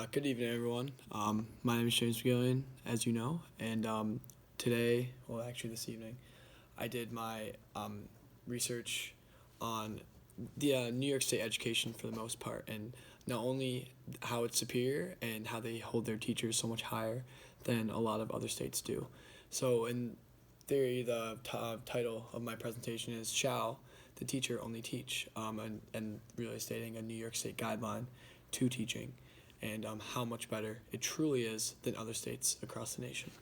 Good evening, everyone. My name is James McGillian, as you know, and today, well, actually this evening, I did my research on the New York State education for the most part, and not only how it's superior and how they hold their teachers so much higher than a lot of other states do. So, in theory, the title of my presentation is "Shall the Teacher Only Teach?" And really stating a New York State guideline to teaching and how much better it truly is than other states across the nation.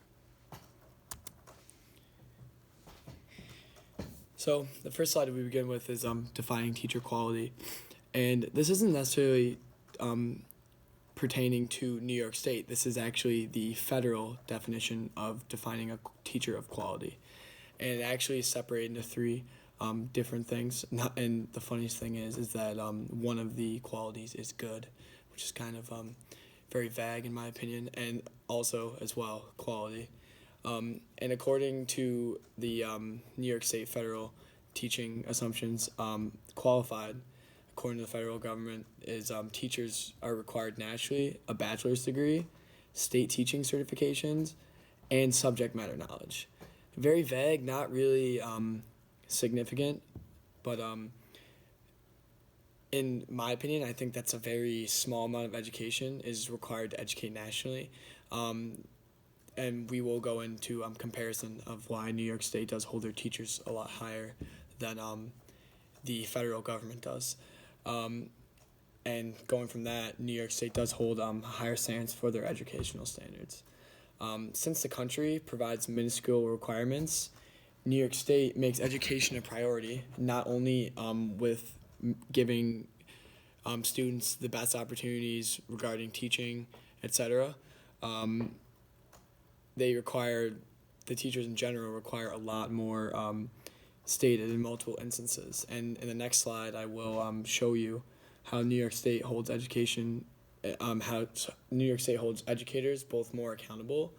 So the first slide we begin with is defining teacher quality, and this isn't necessarily pertaining to New York State. This is actually the federal definition of defining a teacher of quality, and it actually is separated into three different things. And the funniest thing is that one of the qualities is good, which is kind of very vague in my opinion, and also as well quality. And according to the New York State federal teaching assumptions, qualified, according to the federal government, is teachers are required nationally a bachelor's degree, state teaching certifications, and subject matter knowledge. Very vague, not really significant, but in my opinion, I think that's a very small amount of education is required to educate nationally. And we will go into comparison of why New York State does hold their teachers a lot higher than the federal government does. And going from that, New York State does hold higher standards for their educational standards. Since the country provides minuscule requirements, New York State makes education a priority, not only with giving students the best opportunities regarding teaching, etc. The teachers in general require a lot more stated in multiple instances. And in the next slide, I will show you how New York State holds education, how New York State holds educators both more accountable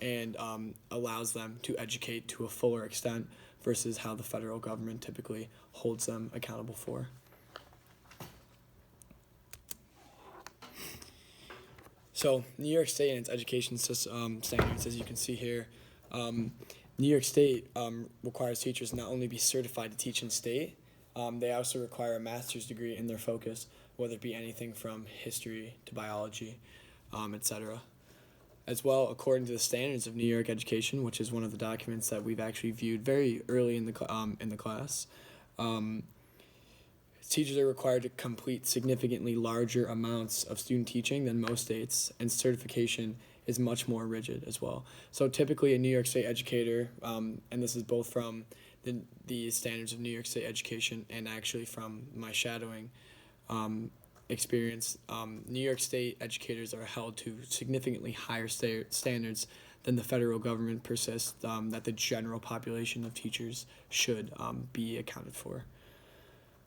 and allows them to educate to a fuller extent versus how the federal government typically holds them accountable for. So New York State and its education system standards, as you can see here, New York State requires teachers not only be certified to teach in state, they also require a master's degree in their focus, whether it be anything from history to biology, etc. As well, according to the standards of New York education, which is one of the documents that we've actually viewed very early in the class, teachers are required to complete significantly larger amounts of student teaching than most states, and certification is much more rigid as well. So typically a New York State educator, and this is both from the standards of New York State education and actually from my shadowing experience, New York State educators are held to significantly higher standards than the federal government persists that the general population of teachers should be accounted for.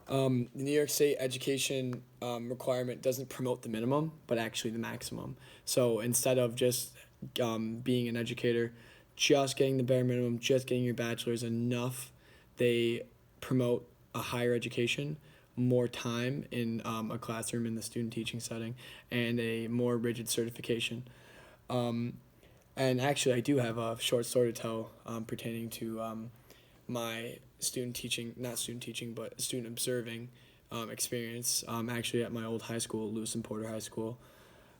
The New York State education requirement doesn't promote the minimum, but actually the maximum. So instead of just being an educator, just getting the bare minimum, just getting your bachelor's enough, they promote a higher education, more time in a classroom in the student teaching setting, and a more rigid certification. And actually, I do have a short story to tell pertaining to my student observing experience actually at my old high school, Lewis and Porter High School.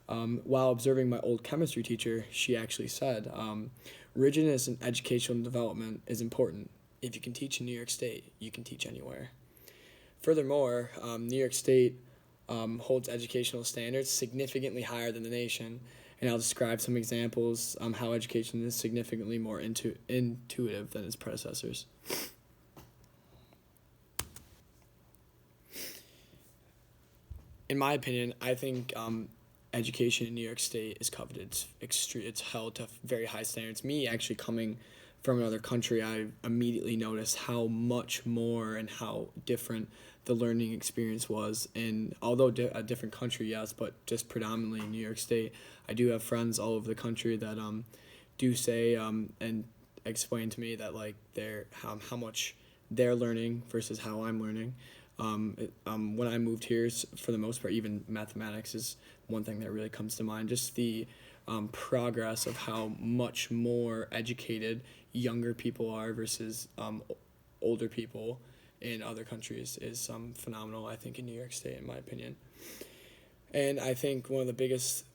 While observing my old chemistry teacher, she actually said, rigidness in educational development is important. If you can teach in New York State, you can teach anywhere. Furthermore, New York State holds educational standards significantly higher than the nation, and I'll describe some examples how education is significantly more intuitive than its predecessors. In my opinion, I think education in New York State is coveted. It's held to very high standards. Me actually coming from another country, I immediately noticed how much more and how different the learning experience was. And although a different country, yes, but just predominantly in New York State, I do have friends all over the country that do say and explain to me that like how much they're learning versus how I'm learning. When I moved here, for the most part, even mathematics is one thing that really comes to mind. Just the progress of how much more educated younger people are versus older people in other countries is phenomenal, I think, in New York State, in my opinion. And I think one of the biggest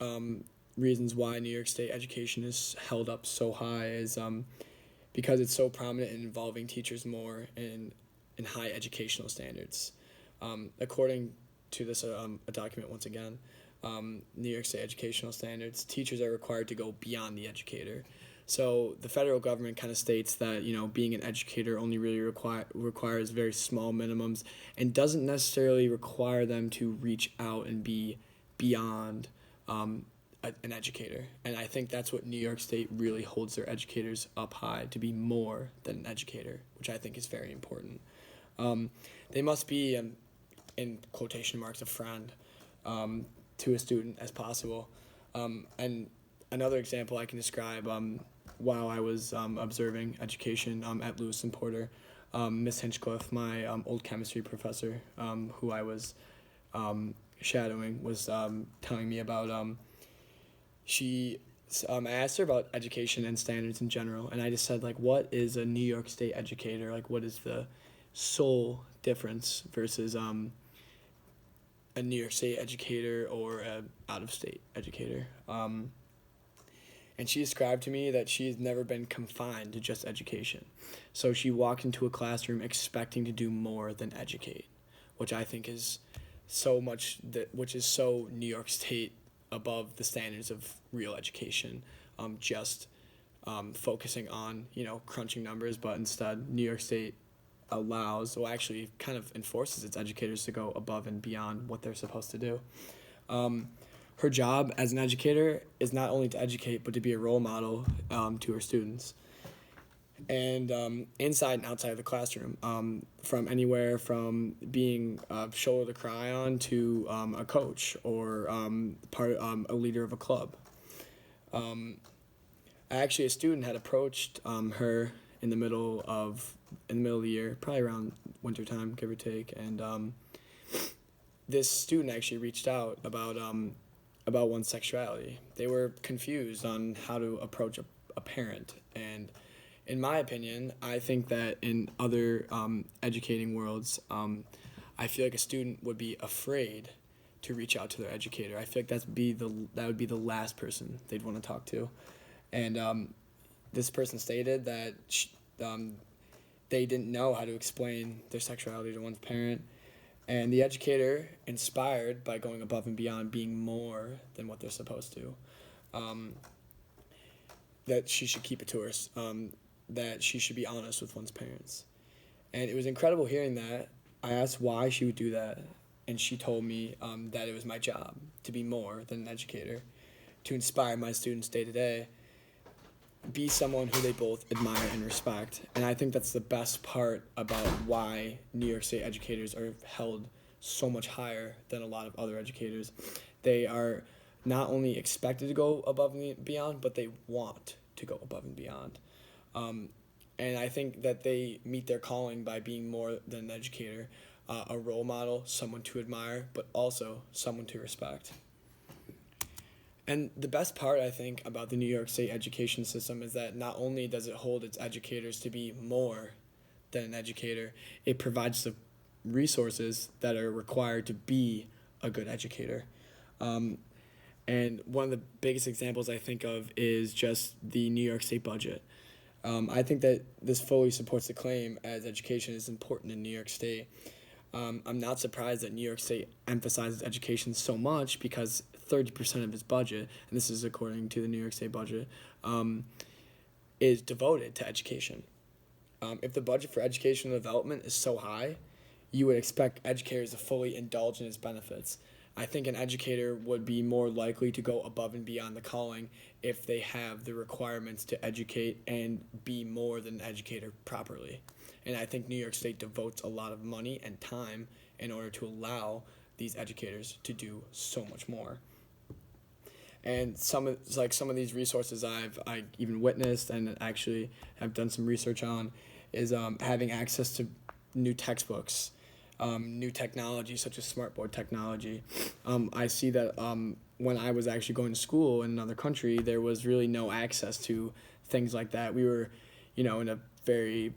reasons why New York State education is held up so high is because it's so prominent in involving teachers more in high educational standards. According to this a document, once again, New York State educational standards, teachers are required to go beyond the educator. So the federal government kind of states that, being an educator only really requires very small minimums and doesn't necessarily require them to reach out and be beyond an educator. And I think that's what New York State really holds their educators up high, to be more than an educator, which I think is very important. They must be, in quotation marks, a friend to a student as possible. And another example I can describe, while I was observing education at Lewis and Porter, Miss Hinchcliffe, my old chemistry professor, who I was shadowing, was telling me about, I asked her about education and standards in general, and I just said, what is a New York State educator? What is the sole difference versus a New York State educator or a out-of-state educator? And she described to me that she's never been confined to just education. So she walked into a classroom expecting to do more than educate, which I think is which is so New York State above the standards of real education, just focusing on, crunching numbers, but instead New York State actually kind of enforces its educators to go above and beyond what they're supposed to do. Her job as an educator is not only to educate, but to be a role model to her students. And inside and outside of the classroom, from anywhere from being a shoulder to cry on to a coach or a leader of a club. Actually, a student had approached her in the middle of the year, probably around wintertime, give or take, and this student actually reached out about one's sexuality. They were confused on how to approach a parent, and in my opinion, I think that in other educating worlds, I feel like a student would be afraid to reach out to their educator. I feel like that would be the last person they'd want to talk to, and this person stated that they didn't know how to explain their sexuality to one's parent. And the educator, inspired by going above and beyond, being more than what they're supposed to, that she should keep it to her, that she should be honest with one's parents. And it was incredible hearing that. I asked why she would do that, and she told me that it was my job to be more than an educator, to inspire my students day to day, be someone who they both admire and respect. And I think that's the best part about why New York State educators are held so much higher than a lot of other educators. They are not only expected to go above and beyond, but they want to go above and beyond. And I think that they meet their calling by being more than an educator, a role model, someone to admire, but also someone to respect. And the best part, I think, about the New York State education system is that not only does it hold its educators to be more than an educator, it provides the resources that are required to be a good educator. And one of the biggest examples I think of is just the New York State budget. I think that this fully supports the claim as education is important in New York State. I'm not surprised that New York State emphasizes education so much because 30% of its budget, and this is according to the New York State budget, is devoted to education. If the budget for educational development is so high, you would expect educators to fully indulge in its benefits. I think an educator would be more likely to go above and beyond the calling if they have the requirements to educate and be more than an educator properly. And I think New York State devotes a lot of money and time in order to allow these educators to do so much more. And some of these resources I even witnessed and actually have done some research on is having access to new textbooks, new technology such as smartboard technology. I see that when I was actually going to school in another country, there was really no access to things like that. We were, in a very,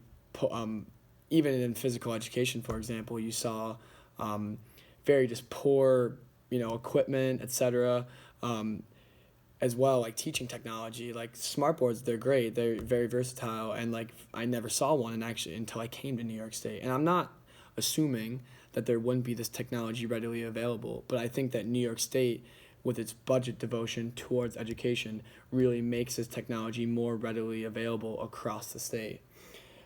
even in physical education, for example, you saw very just poor, equipment, etc. As well, like teaching technology, like smartboards, they're great, they're very versatile, and like I never saw one until I came to New York State. And I'm not assuming that there wouldn't be this technology readily available, but I think that New York State, with its budget devotion towards education, really makes this technology more readily available across the state.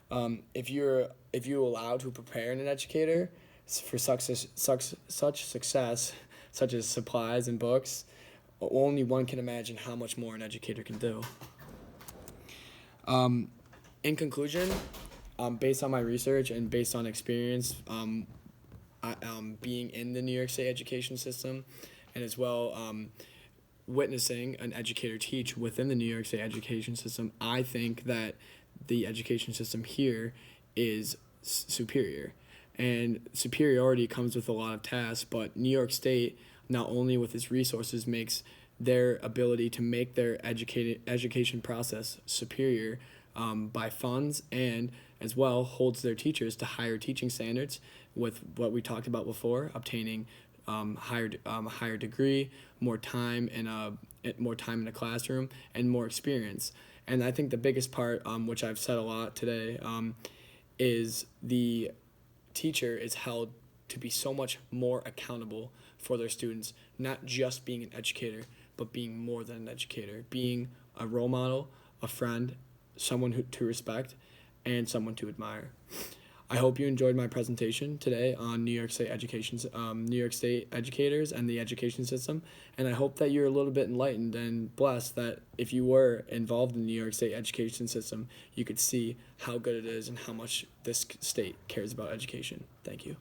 If you're allowed to prepare an educator for such success, such as supplies and books, only one can imagine how much more an educator can do. In conclusion, based on my research and based on experience, being in the New York State education system, and as well witnessing an educator teach within the New York State education system, I think that the education system here is superior. And superiority comes with a lot of tasks, but New York State, not only with its resources, makes their ability to make their education process superior by funds, and as well holds their teachers to higher teaching standards with what we talked about before, obtaining higher degree, more time in a classroom, and more experience. And I think the biggest part, which I've said a lot today, is the teacher is held to be so much more accountable for their students, not just being an educator, but being more than an educator, being a role model, a friend, someone to respect, and someone to admire. I hope you enjoyed my presentation today on New York State educators and the education system, and I hope that you're a little bit enlightened and blessed that if you were involved in the New York State education system, you could see how good it is and how much this state cares about education. Thank you.